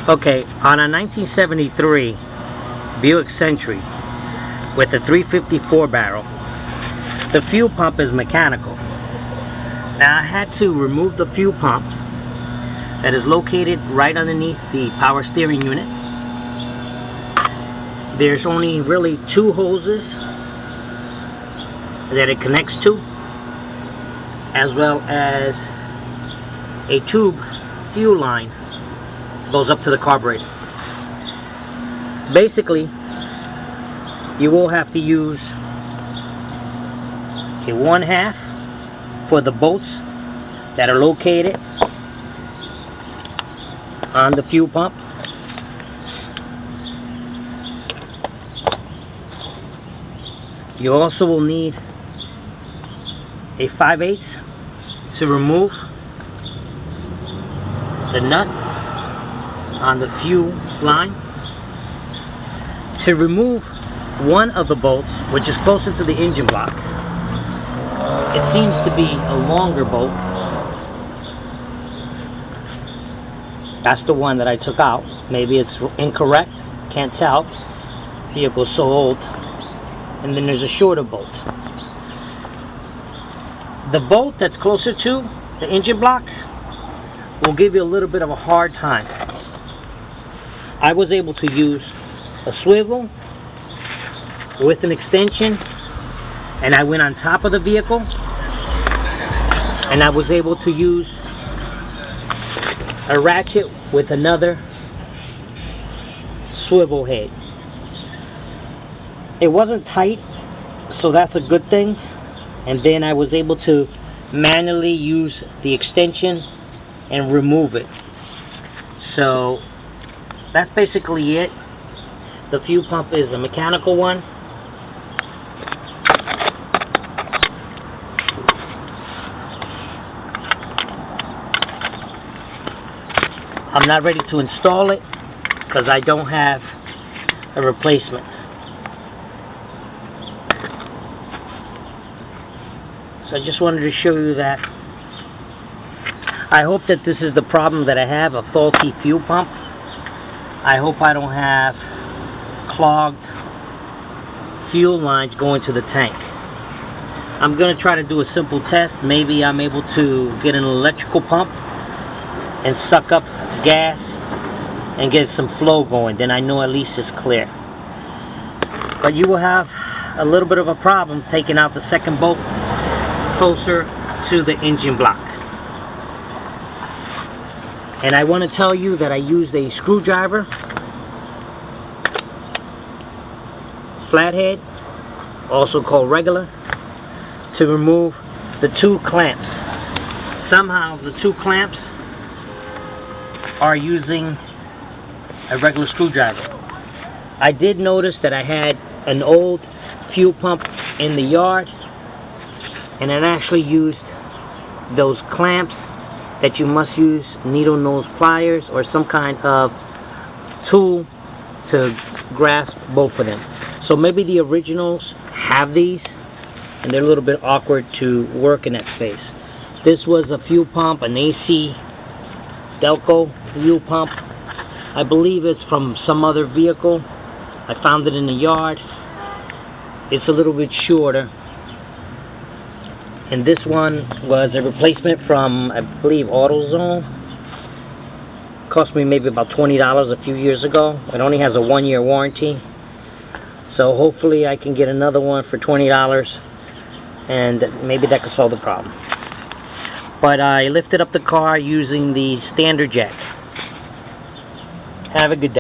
Okay, on a 1973 Buick Century with a 354 barrel, the fuel pump is mechanical. Now I had to remove the fuel pump that is located right underneath the power steering unit. There's only really two hoses that it connects to, as well as a tube fuel line goes up to the carburetor. Basically, you will have to use a 1/2 for the bolts that are located on the fuel pump. You also will need a 5/8 to remove the nut on the fuel line. To remove one of the bolts, which is closer to the engine block, it seems to be a longer bolt. That's the one that I took out. Maybe it's incorrect, can't tell. The vehicle's so old. And then there's a shorter bolt. The bolt that's closer to the engine block will give you a little bit of a hard time. I was able to use a swivel with an extension, and I went on top of the vehicle, and I was able to use a ratchet with another swivel head. It wasn't tight, so that's a good thing. And then I was able to manually use the extension and remove it. So that's basically it. The fuel pump is a mechanical one. I'm not ready to install it because I don't have a replacement. So I just wanted to show you that. I hope that this is the problem that I have, a faulty fuel pump. I hope I don't have clogged fuel lines going to the tank. I'm going to try to do a simple test. Maybe I'm able to get an electrical pump and suck up gas and get some flow going. Then I know at least it's clear. But you will have a little bit of a problem taking out the second bolt closer to the engine block. And I want to tell you that I used a screwdriver, flathead, also called regular, to remove the two clamps. Somehow the two clamps are using a regular screwdriver. I did notice that I had an old fuel pump in the yard, and it actually used those clamps that you must use needle nose pliers or some kind of tool to grasp both of them. So maybe the originals have these and they're a little bit awkward to work in that space. This was a fuel pump, an AC Delco fuel pump. I believe it's from some other vehicle. I found it in the yard. It's a little bit shorter. And this one was a replacement from, I believe, AutoZone. Cost me maybe about $20 a few years ago. It only has a 1-year warranty. So hopefully I can get another one for $20 and maybe that could solve the problem. But I lifted up the car using the standard jack. Have a good day.